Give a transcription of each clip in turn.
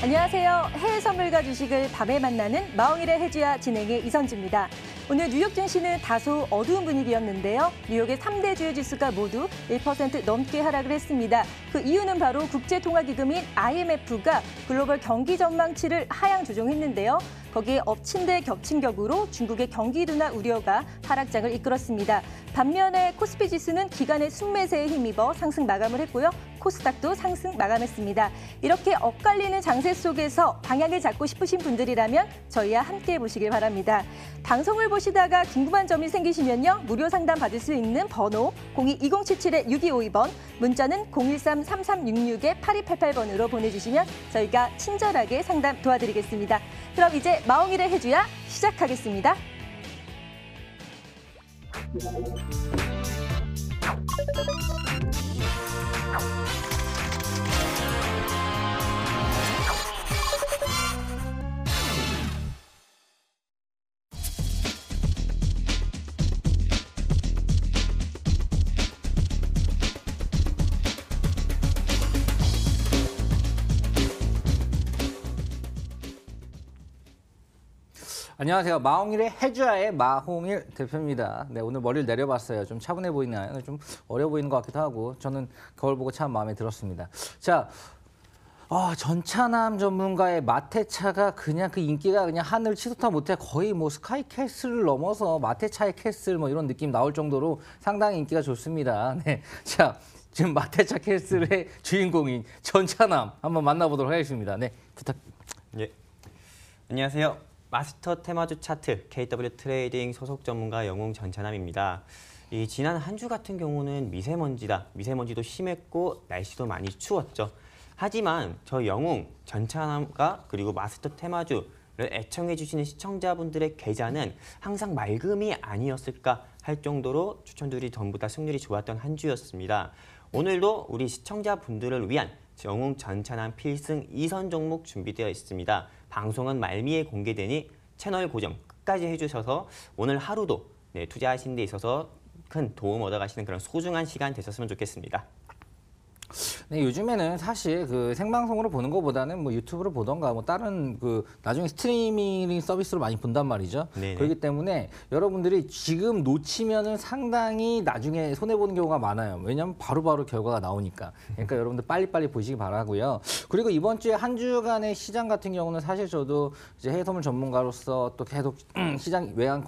안녕하세요. 해외 선물과 주식을 밤에 만나는 마홍일의 해주야 진행의 이선주입니다. 오늘 뉴욕 증시는 다소 어두운 분위기였는데요. 뉴욕의 3대 주요 지수가 모두 1% 넘게 하락을 했습니다. 그 이유는 바로 국제통화기금인 IMF가 글로벌 경기 전망치를 하향 조정했는데요. 거기에 엎친 데 겹친 격으로 중국의 경기 둔화 우려가 하락장을 이끌었습니다. 반면에 코스피 지수는 기간의 순매세에 힘입어 상승 마감을 했고요. 코스닥도 상승 마감했습니다. 이렇게 엇갈리는 장세 속에서 방향을 잡고 싶으신 분들이라면 저희와 함께 보시길 바랍니다. 방송을 보시다가 궁금한 점이 생기시면요. 무료 상담 받을 수 있는 번호 02-2077-6252번, 문자는 013-3366-8288번으로 보내주시면 저희가 친절하게 상담 도와드리겠습니다. 그럼 이제 마홍일의 해주야 시작하겠습니다. 안녕하세요. 마홍일의 해주야의 마홍일 대표입니다. 네, 오늘 머리를 내려봤어요. 좀 차분해 보이나요? 좀 어려 보이는 것 같기도 하고 저는 거울 보고 참 마음에 들었습니다. 자, 전차남 전문가의 마테차가 그냥 그 인기가 그냥 하늘 치솟다 못해 거의 뭐 스카이캐슬을 넘어서 마테차의 캐슬 뭐 이런 느낌 나올 정도로 상당히 인기가 좋습니다. 네, 자, 지금 마테차 캐슬의 주인공인 전차남 한번 만나보도록 하겠습니다. 네, 부탁. 예, 안녕하세요. 마스터 테마주 차트 KW 트레이딩 소속 전문가 영웅 전차남입니다. 지난 한 주 같은 경우는 미세먼지도 심했고 날씨도 많이 추웠죠. 하지만 저 영웅 전차남과 그리고 마스터 테마주를 애청해 주시는 시청자분들의 계좌는 항상 맑음이 아니었을까 할 정도로 추천들이 전부 다 승률이 좋았던 한 주였습니다. 오늘도 우리 시청자분들을 위한 영웅 전차남 필승 2선 종목 준비되어 있습니다. 방송은 말미에 공개되니 채널 고정 끝까지 해주셔서 오늘 하루도 투자하시는 데 있어서 큰 도움 얻어가시는 그런 소중한 시간 되셨으면 좋겠습니다. 네, 요즘에는 사실 그 생방송으로 보는 것보다는 뭐 유튜브로 보던가 뭐 다른 그 나중에 스트리밍 서비스로 많이 본단 말이죠. 네네. 그렇기 때문에 여러분들이 지금 놓치면은 상당히 나중에 손해 보는 경우가 많아요. 왜냐하면 바로바로 결과가 나오니까. 그러니까 여러분들 빨리빨리 보시기 바라고요. 그리고 이번 주에 한 주간의 시장 같은 경우는 사실 저도 이제 해외 선물 전문가로서 또 계속 시장 외환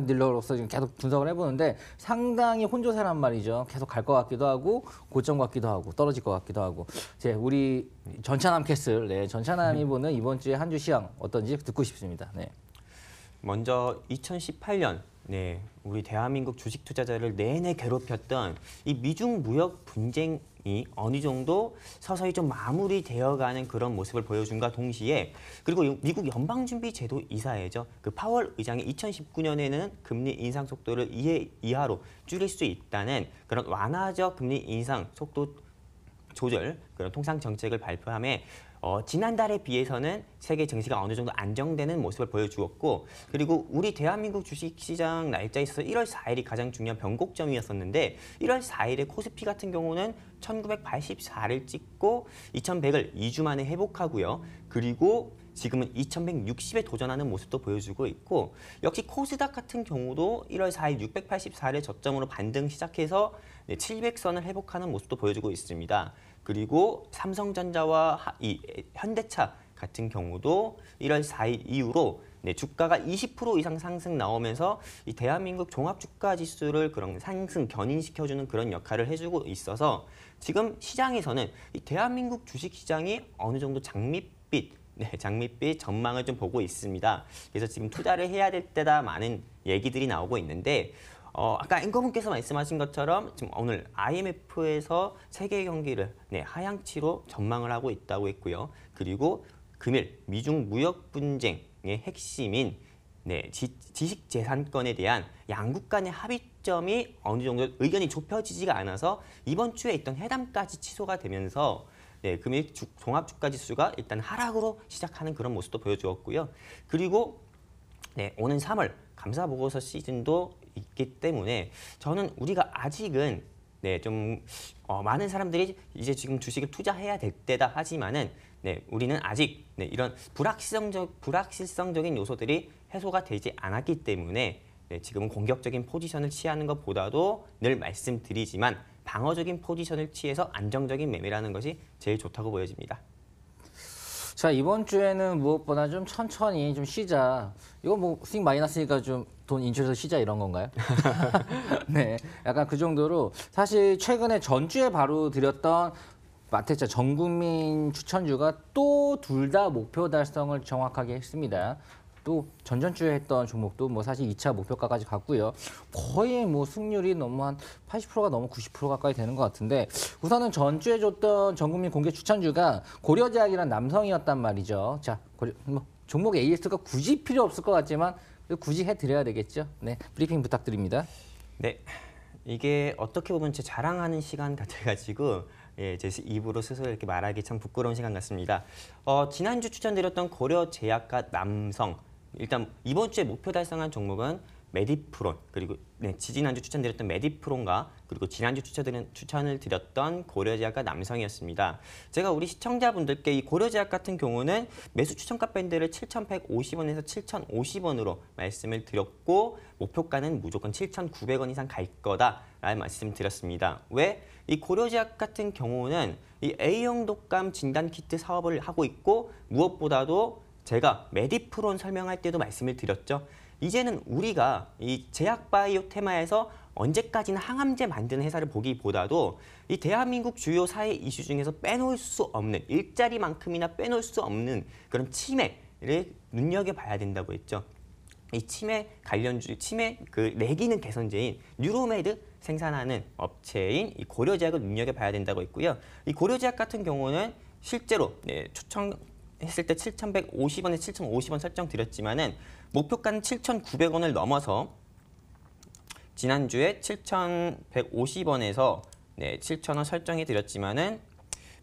딜러로서 지금 계속 분석을 해보는데 상당히 혼조세란 말이죠. 계속 갈 것 같기도 하고 고점 같기도 하고 떨어질 것 같기도 하고. 이제 우리 전차남 캐슬, 네, 전차남이 보는 이번 주에 한 주 시황 어떤지 듣고 싶습니다. 네. 먼저 2018년 우리 대한민국 주식 투자자를 내내 괴롭혔던 이 미중 무역 분쟁이 어느 정도 서서히 좀 마무리되어가는 그런 모습을 보여준과 동시에 그리고 미국 연방준비제도 이사회죠. 그 파월 의장이 2019년에는 금리 인상 속도를 2회 이하로 줄일 수 있다는 그런 완화적 금리 인상 속도 조절 그런 통상 정책을 발표함에 지난달에 비해서는 세계 증시가 어느 정도 안정되는 모습을 보여주었고 그리고 우리 대한민국 주식시장 날짜에 있어서 1월 4일이 가장 중요한 변곡점이었었는데 1월 4일에 코스피 같은 경우는 1984를 찍고 2100을 2주 만에 회복하고요. 그리고 지금은 2160에 도전하는 모습도 보여주고 있고 역시 코스닥 같은 경우도 1월 4일 684를 저점으로 반등 시작해서 700선을 회복하는 모습도 보여주고 있습니다. 그리고 삼성전자와 이 현대차 같은 경우도 1월 4일 이후로 주가가 20% 이상 상승 나오면서 이 대한민국 종합주가지수를 그런 상승 견인시켜주는 그런 역할을 해주고 있어서 지금 시장에서는 이 대한민국 주식시장이 어느 정도 장밋빛 전망을 좀 보고 있습니다. 그래서 지금 투자를 해야 될 때다 많은 얘기들이 나오고 있는데 아까 앵커분께서 말씀하신 것처럼 지금 오늘 IMF에서 세계 경기를 하향치로 전망을 하고 있다고 했고요. 그리고 금일 미중 무역 분쟁의 핵심인 지식재산권에 대한 양국 간의 합의점이 어느 정도 의견이 좁혀지지가 않아서 이번 주에 있던 회담까지 취소가 되면서 금일 종합주가지수가 일단 하락으로 시작하는 그런 모습도 보여주었고요. 그리고 오는 3월 감사보고서 시즌도 있기 때문에 저는 우리가 아직은 좀 많은 사람들이 이제 지금 주식을 투자해야 될 때다 하지만은 네, 우리는 아직 네, 이런 불확실성적인 요소들이 해소가 되지 않았기 때문에 네, 지금은 공격적인 포지션을 취하는 것보다도 늘 말씀드리지만 방어적인 포지션을 취해서 안정적인 매매라는 것이 제일 좋다고 보여집니다. 자, 이번 주에는 무엇보다 좀 천천히 좀 쉬자. 이거 뭐 수익 많이 났으니까 좀 돈 인출해서 쉬자 이런 건가요? 네, 약간 그 정도로 사실 최근에 전주에 바로 드렸던 마테차 전국민 추천주가 또 둘 다 목표 달성을 정확하게 했습니다. 또 전전주에 했던 종목도 뭐 사실 2차 목표가까지 갔고요. 거의 뭐 승률이 너무 한 80%가 넘어 90% 가까이 되는 것 같은데 우선은 전주에 줬던 전국민 공개 추천주가 고려제약이란 남성이었단 말이죠. 자, 뭐 종목 AS가 굳이 필요 없을 것 같지만 굳이 해드려야 되겠죠. 네, 브리핑 부탁드립니다. 네, 이게 어떻게 보면 제 자랑하는 시간 같아가지고 예, 제 입으로 스스로 이렇게 말하기 참 부끄러운 시간 같습니다. 지난주 추천드렸던 고려제약과 남성 일단 이번 주에 목표 달성한 종목은 메디프론 그리고 네, 지지난주 추천드렸던 메디프론과 그리고 지난주 추천을 드렸던 고려제약과 남성이었습니다. 제가 우리 시청자분들께 이 고려제약 같은 경우는 매수 추천가 밴드를 7,150원에서 7,050원으로 말씀을 드렸고 목표가는 무조건 7,900원 이상 갈 거다라는 말씀을 드렸습니다. 왜? 이 고려제약 같은 경우는 이 A형 독감 진단 키트 사업을 하고 있고 무엇보다도 제가 메디프론 설명할 때도 말씀을 드렸죠. 이제는 우리가 이 제약바이오 테마에서 언제까지나 항암제 만드는 회사를 보기보다도 이 대한민국 주요 사회 이슈 중에서 빼놓을 수 없는 일자리만큼이나 빼놓을 수 없는 그런 치매를 눈여겨봐야 된다고 했죠. 이 치매 관련주, 치매 그 뇌기능 개선제인 뉴로메드 생산하는 업체인 이 고려제약을 눈여겨봐야 된다고 했고요. 이 고려제약 같은 경우는 실제로 추천했을 때 7,150원에 7,050원 설정드렸지만은 목표가는 7,900원을 넘어서 지난주에 7,150원에서 7,000원 설정해드렸지만은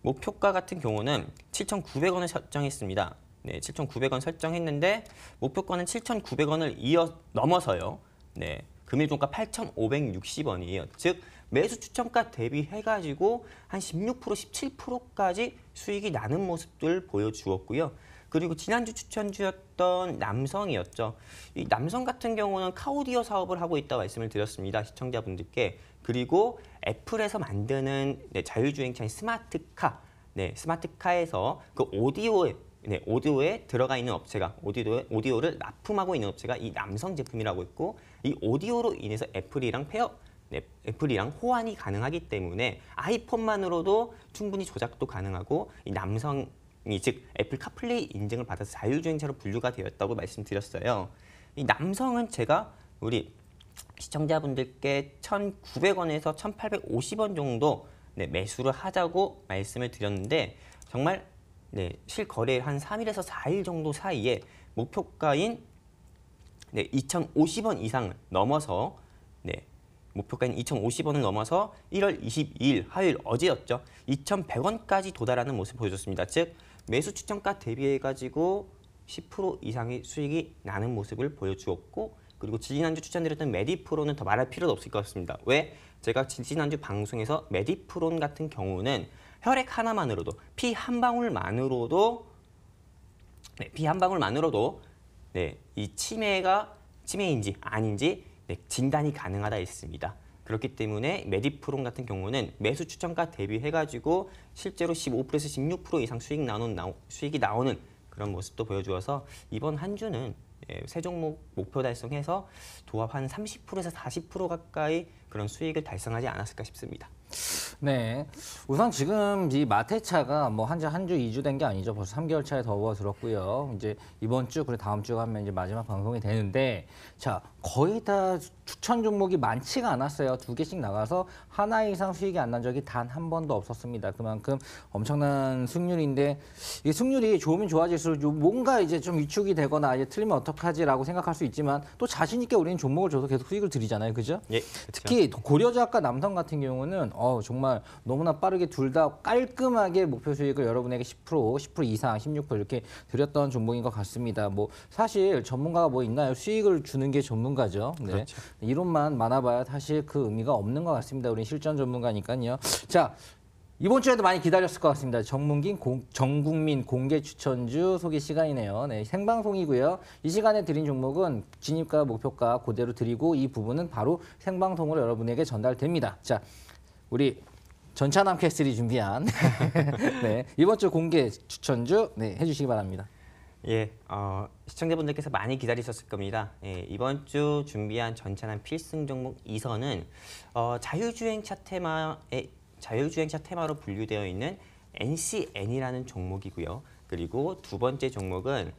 목표가 같은 경우는 7,900원을 설정했습니다. 네, 7,900원 설정했는데 목표가는 7,900원을 넘어서요. 네, 금일종가 8,560원이에요. 즉 매수 추천가 대비해가지고 한 16%, 17%까지 수익이 나는 모습들 보여주었고요. 그리고 지난주 추천주였던 남성이었죠. 이 남성 같은 경우는 카오디오 사업을 하고 있다고 말씀을 드렸습니다. 시청자분들께. 그리고 애플에서 만드는 자율주행차인 스마트카, 스마트카에서 그 오디오에 들어가 있는 업체가 오디오를 납품하고 있는 업체가 이 남성 제품이라고 있고 이 오디오로 인해서 애플이랑 애플이랑 호환이 가능하기 때문에 아이폰만으로도 충분히 조작도 가능하고 이 남성이 즉 애플 카플레이 인증을 받아서 자율주행차로 분류가 되었다고 말씀드렸어요. 이 남성은 제가 우리 시청자분들께 1,900원에서 1,850원 정도 매수를 하자고 말씀을 드렸는데 정말 실거래 한 3일에서 4일 정도 사이에 목표가인 2,050원 이상을 넘어서 목표가인 2,050원을 넘어서 1월 22일 화요일 어제였죠. 2,100원까지 도달하는 모습을 보여줬습니다. 즉 매수 추천가 대비해가지고 10% 이상의 수익이 나는 모습을 보여주었고 그리고 지난주 추천드렸던 메디프론은 더 말할 필요도 없을 것 같습니다. 왜? 제가 지난주 방송에서 메디프론 같은 경우는 혈액 하나만으로도 피 한 방울만으로도 이 치매인지 아닌지 진단이 가능하다 했습니다. 그렇기 때문에 메디프론 같은 경우는 매수 추천가 대비해가지고 실제로 15%에서 16% 이상 수익이 나오는 그런 모습도 보여주어서 이번 한 주는 세 종목 목표 달성해서 도합 한 30%에서 40% 가까이 그런 수익을 달성하지 않았을까 싶습니다. 네, 우선 지금 이 마테차가 뭐 한 주, 2주 된 게 아니죠. 벌써 3개월 차에 접어들었고요. 이제 이번 주, 그리고 다음 주 하면 이제 마지막 방송이 되는데, 자, 거의 다 추천 종목이 많지가 않았어요. 2개씩 나가서 하나 이상 수익이 안 난 적이 단 한 번도 없었습니다. 그만큼 엄청난 승률인데, 이 승률이 좋으면 좋아질수록 뭔가 이제 좀 위축이 되거나 이제 틀리면 어떡하지라고 생각할 수 있지만 또 자신 있게 우리는 종목을 줘서 계속 수익을 드리잖아요. 그죠? 예, 그렇죠. 특히 고려제약과 남성 같은 경우는 정말 너무나 빠르게 둘 다 깔끔하게 목표 수익을 여러분에게 10% 이상, 16% 이렇게 드렸던 종목인 것 같습니다. 뭐 사실 전문가가 뭐 있나요? 수익을 주는 게 전문가죠. 네. 그렇죠. 이론만 많아봐야 사실 그 의미가 없는 것 같습니다. 우리 실전 전문가니까요. 자, 이번 주에도 많이 기다렸을 것 같습니다. 전국민 공개 추천주 소개 시간이네요. 네, 생방송이고요. 이 시간에 드린 종목은 진입가 목표가 그대로 드리고 이 부분은 바로 생방송으로 여러분에게 전달됩니다. 자, 우리 전차남 캐슬이 준비한 네, 이번 주 공개 추천주 해주시기 바랍니다. 예, 시청자분들께서 많이 기다리셨을 겁니다. 예, 이번 주 준비한 전차남 필승 종목 2선은 자율주행차 테마로 분류되어 있는 NCN이라는 종목이고요. 그리고 두 번째 종목은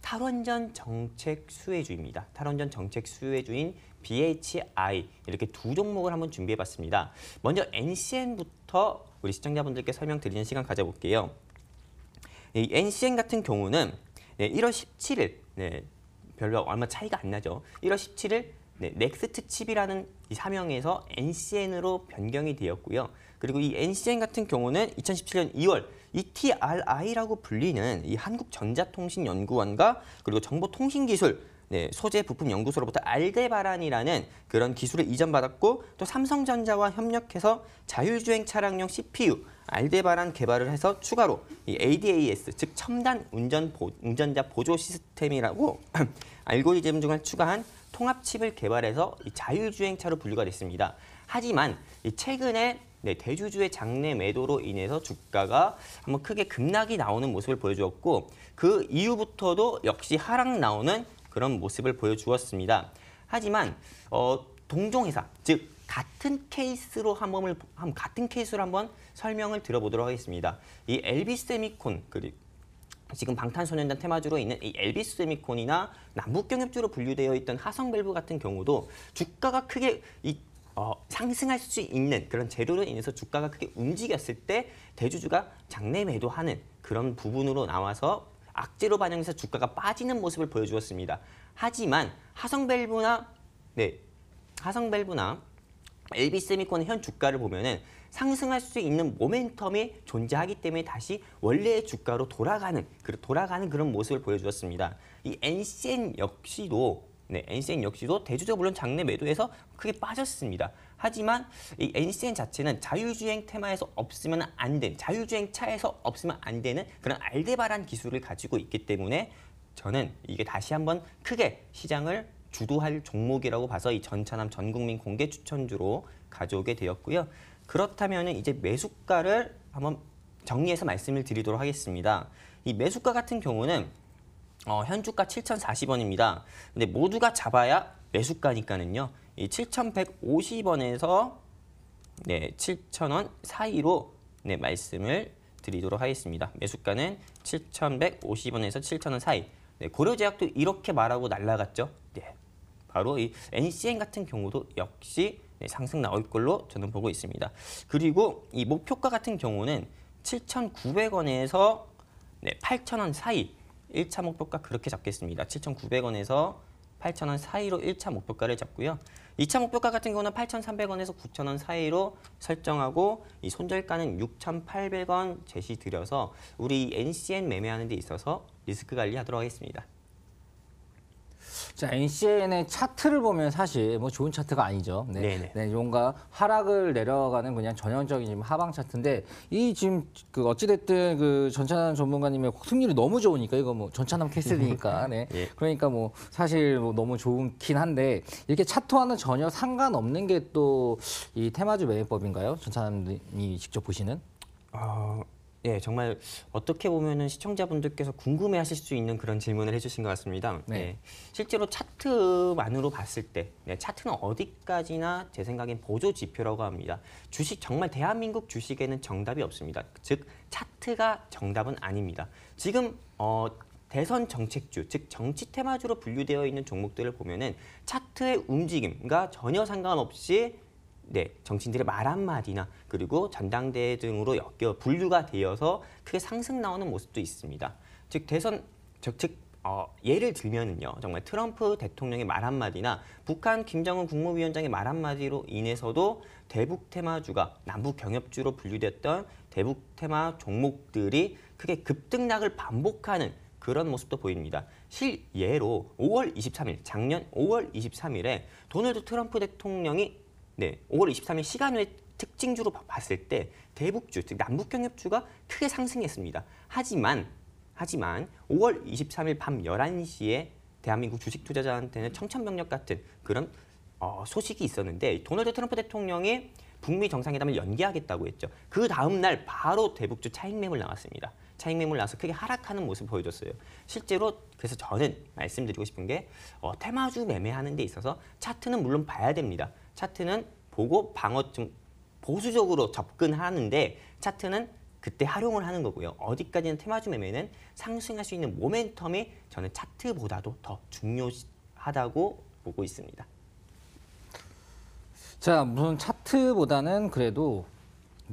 탈원전 정책 수혜주입니다. 탈원전 정책 수혜주인 BHI 이렇게 두 종목을 한번 준비해봤습니다. 먼저 NCN부터 우리 시청자분들께 설명드리는 시간 가져볼게요. 이 NCN 같은 경우는 1월 17일 별로 얼마 차이가 안 나죠. 1월 17일 넥스트 칩이라는 이 사명에서 NCN으로 변경이 되었고요. 그리고 이 NCN 같은 경우는 2017년 2월 ETRI라고 불리는 이 한국전자통신연구원과 그리고 정보통신기술 소재 부품 연구소로부터 알데바란이라는 그런 기술을 이전받았고 또 삼성전자와 협력해서 자율주행 차량용 CPU 알데바란 개발을 해서 추가로 이 ADAS 즉 첨단 운전자 보조 시스템이라고 알고리즘 등을 추가한 통합칩을 개발해서 이 자율주행차로 분류가 됐습니다. 하지만 최근에 대주주의 장내 매도로 인해서 주가가 한번 크게 급락이 나오는 모습을 보여주었고 그 이후부터도 역시 하락 나오는 그런 모습을 보여주었습니다. 하지만 동종회사 즉 같은 케이스로 한번 설명을 들어보도록 하겠습니다. 이 LB세미콘 그리고 지금 방탄소년단 테마주로 있는 이 LB세미콘이나 남북경협주로 분류되어 있던 하성밸브 같은 경우도 주가가 크게 상승할 수 있는 그런 재료로 인해서 주가가 크게 움직였을 때 대주주가 장내 매도하는 그런 부분으로 나와서 악재로 반영해서 주가가 빠지는 모습을 보여주었습니다. 하지만 하성밸브나 LB세미콘의 현 주가를 보면은 상승할 수 있는 모멘텀이 존재하기 때문에 다시 원래의 주가로 돌아가는 그런 모습을 보여주었습니다. 이 NCN 역시도 대주주가 물론 장내 매도해서 크게 빠졌습니다. 하지만 이 NCN 자체는 자율주행 테마에서 없으면 안 되는, 자율주행 차에서 없으면 안 되는 그런 알데바란 기술을 가지고 있기 때문에 저는 이게 다시 한번 크게 시장을 주도할 종목이라고 봐서 이 전차남 전국민 공개 추천주로 가져오게 되었고요. 그렇다면 이제 매수가를 한번 정리해서 말씀을 드리도록 하겠습니다. 이 매수가 같은 경우는 현주가 7,040원입니다. 근데 모두가 잡아야 매수가니까는요. 이 7,150원에서 7,000원 사이로 말씀을 드리도록 하겠습니다. 매수가는 7,150원에서 7,000원 사이. 고려제약도 이렇게 말하고 날라갔죠. 바로 이 NCN 같은 경우도 역시 상승 나올 걸로 저는 보고 있습니다. 그리고 이 목표가 같은 경우는 7,900원에서 8,000원 사이 1차 목표가 그렇게 잡겠습니다. 7,900원에서 8,000원 사이로 1차 목표가를 잡고요. 2차 목표가 같은 경우는 8,300원에서 9,000원 사이로 설정하고 이 손절가는 6,800원 제시드려서 우리 NCN 매매하는 데 있어서 리스크 관리하도록 하겠습니다. 자, NCN의 차트를 보면 사실 뭐 좋은 차트가 아니죠. 뭔가 하락을 내려가는 그냥 전형적인 지금 하방 차트인데 이 지금 그 어찌됐든 그 전차남 전문가님의 승률이 너무 좋으니까 이거 뭐 전차남 캐슬이니까 예. 그러니까 뭐 사실 뭐 너무 좋긴 한데 이렇게 차트와는 전혀 상관없는 게 또 이 테마주 매매법인가요? 전차남이 직접 보시는? 예, 정말 어떻게 보면은 시청자분들께서 궁금해하실 수 있는 그런 질문을 해주신 것 같습니다. 예, 실제로 차트만으로 봤을 때, 차트는 어디까지나 제 생각엔 보조 지표라고 합니다. 주식 정말 대한민국 주식에는 정답이 없습니다. 즉 차트가 정답은 아닙니다. 지금 대선 정책주, 즉 정치 테마주로 분류되어 있는 종목들을 보면은 차트의 움직임과 전혀 상관없이 정치인들의 말 한마디나 그리고 전당대회 등으로 분류가 되어서 크게 상승 나오는 모습도 있습니다. 즉 예를 들면은요, 정말 트럼프 대통령의 말 한마디나 북한 김정은 국무위원장의 말 한마디로 인해서도 대북 테마주가 남북 경협주로 분류됐던 대북 테마 종목들이 크게 급등락을 반복하는 그런 모습도 보입니다. 실예로 5월 23일, 작년 5월 23일에 도널드 트럼프 대통령이 5월 23일 시간 외 특징주로 봤을 때 대북주, 즉 남북경협주가 크게 상승했습니다. 하지만 5월 23일 밤 11시에 대한민국 주식 투자자한테는 청천벽력 같은 그런 소식이 있었는데 도널드 트럼프 대통령이 북미 정상회담을 연기하겠다고 했죠. 그 다음 날 바로 대북주 차익 매물 나왔습니다. 차익 매물 나와서 크게 하락하는 모습을 보여줬어요. 실제로 그래서 저는 말씀드리고 싶은 게 테마주 매매하는 데 있어서 차트는 물론 봐야 됩니다. 차트는 보고 좀 보수적으로 접근하는데 차트는 그때 활용을 하는 거고요. 어디까지는 테마주 매매는 상승할 수 있는 모멘텀이 저는 차트보다도 더 중요하다고 보고 있습니다. 자, 무슨 차트보다는 그래도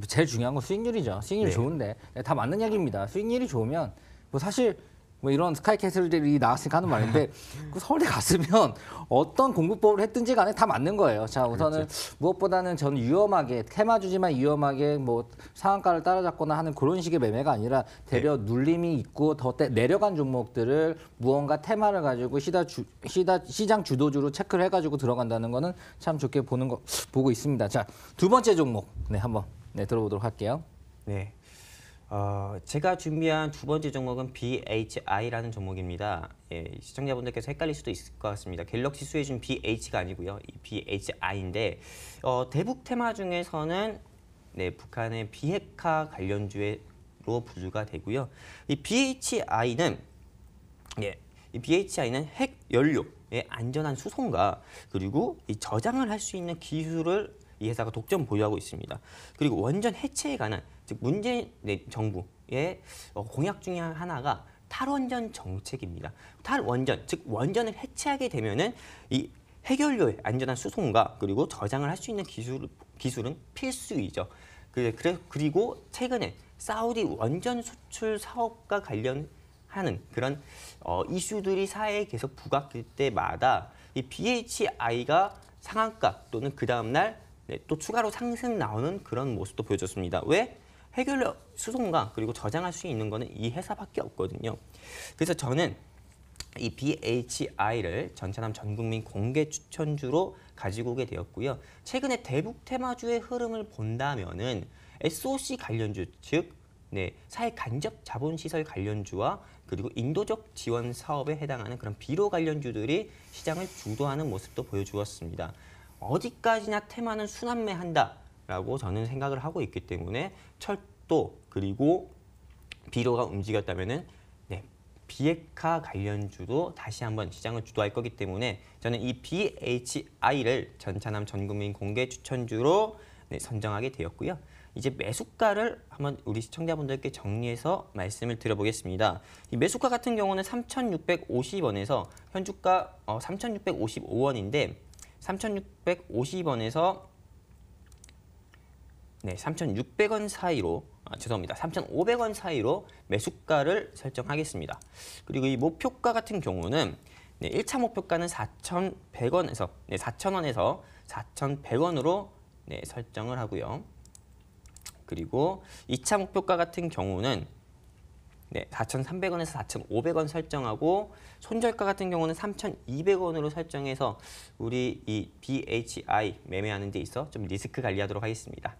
제일 중요한 건 수익률이죠. 수익률이 네. 좋은데 다 맞는 얘기입니다. 수익률이 좋으면 뭐 사실 뭐 이런 스카이캐슬들이 나왔으니까 하는 말인데 그 서울대 갔으면 어떤 공부법을 했든지 간에 다 맞는 거예요. 자, 우선은 그렇죠. 무엇보다는 저는 위험하게 테마주지만 위험하게 뭐 상한가를 따라잡거나 하는 그런 식의 매매가 아니라 대려 눌림이 있고 더 내려간 종목들을 무언가 테마를 가지고 시장 주도주로 체크를 해가지고 들어간다는 거는 참 좋게 보고 있습니다. 자, 두 번째 종목 한번 들어보도록 할게요. 네. 제가 준비한 두 번째 종목은 BHI라는 종목입니다. 예, 시청자분들께서 헷갈릴 수도 있을 것 같습니다. 갤럭시 수혜준 BH가 아니고요. 이 BHI인데 대북 테마 중에서는 북한의 비핵화 관련주로 분류가 되고요. 이 BHI는 핵 연료의 안전한 수송과 그리고 이 저장을 할 수 있는 기술을 이 회사가 독점 보유하고 있습니다. 그리고 원전 해체에 관한 즉 문재인 정부의 공약 중에 하나가 탈원전 정책입니다. 탈원전 즉 원전을 해체하게 되면은 이 핵연료의 안전한 수송과 그리고 저장을 할 수 있는 기술은 필수이죠. 그리고 최근에 사우디 원전 수출 사업과 관련하는 그런 이슈들이 사회에 계속 부각될 때마다 이 BHI가 상한가 또는 그 다음 날 또 추가로 상승 나오는 그런 모습도 보여줬습니다. 왜? 해결료 수송과 그리고 저장할 수 있는 거는 이 회사밖에 없거든요. 그래서 저는 이 BHI를 전차남 전국민 공개 추천주로 가지고 오게 되었고요. 최근에 대북 테마주의 흐름을 본다면은 SOC 관련주, 즉 사회 간접 자본시설 관련주와 그리고 인도적 지원 사업에 해당하는 그런 비료 관련주들이 시장을 주도하는 모습도 보여주었습니다. 어디까지나 테마는 순환매한다라고 저는 생각을 하고 있기 때문에 철도 그리고 비료가 움직였다면은 비핵화 관련주도 다시 한번 시장을 주도할 거기 때문에 저는 이 BHI를 전차남 전국민 공개 추천주로 선정하게 되었고요. 이제 매수가를 한번 우리 시청자분들께 정리해서 말씀을 드려보겠습니다. 이 매수가 같은 경우는 3,650원에서 현주가 3,655원인데 3,650원에서 3,600원 사이로 죄송합니다. 3,500원 사이로 매수가를 설정하겠습니다. 그리고 이 목표가 같은 경우는 1차 목표가는 4,100원에서 4,000원에서 4,100원으로 설정을 하고요. 그리고 2차 목표가 같은 경우는 4,300원에서 4,500원 설정하고 손절가 같은 경우는 3,200원으로 설정해서 우리 이 BHI 매매하는 데 있어 좀 리스크 관리하도록 하겠습니다.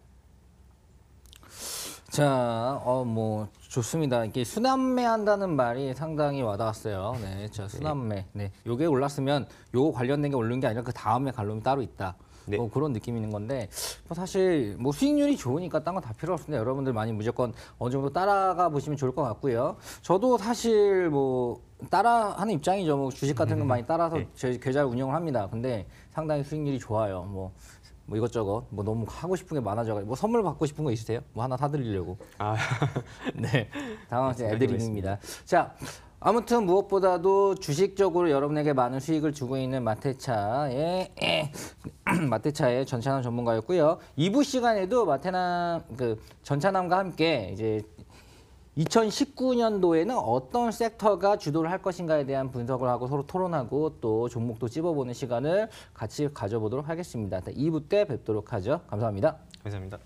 자, 뭐 좋습니다. 이게 순환매한다는 말이 상당히 와닿았어요. 자, 순환매. 요게 올랐으면 요거 관련된 게 오른 게 아니라 그 다음에 갈름이 따로 있다. 뭐 그런 느낌이 있는 건데 뭐 사실 뭐 수익률이 좋으니까 딴 건 다 필요 없습니다. 여러분들 많이 무조건 어느 정도 따라가 보시면 좋을 것 같고요. 저도 사실 뭐 따라하는 입장이죠. 뭐 주식 같은 거 많이 따라서 제 계좌를 운영을 합니다. 근데 상당히 수익률이 좋아요. 뭐 이것저것 뭐 너무 하고 싶은 게 많아져가지고 뭐 선물 받고 싶은 거 있으세요? 뭐 하나 사드리려고. 다음 애드립입니다. 자. 아무튼 무엇보다도 주식적으로 여러분에게 많은 수익을 주고 있는 마테차의 전차남 전문가였고요. 2부 시간에도 전차남과 함께 이제 2019년도에는 어떤 섹터가 주도를 할 것인가에 대한 분석을 하고 서로 토론하고 또 종목도 찝어보는 시간을 같이 가져보도록 하겠습니다. 2부 때 뵙도록 하죠. 감사합니다. 감사합니다.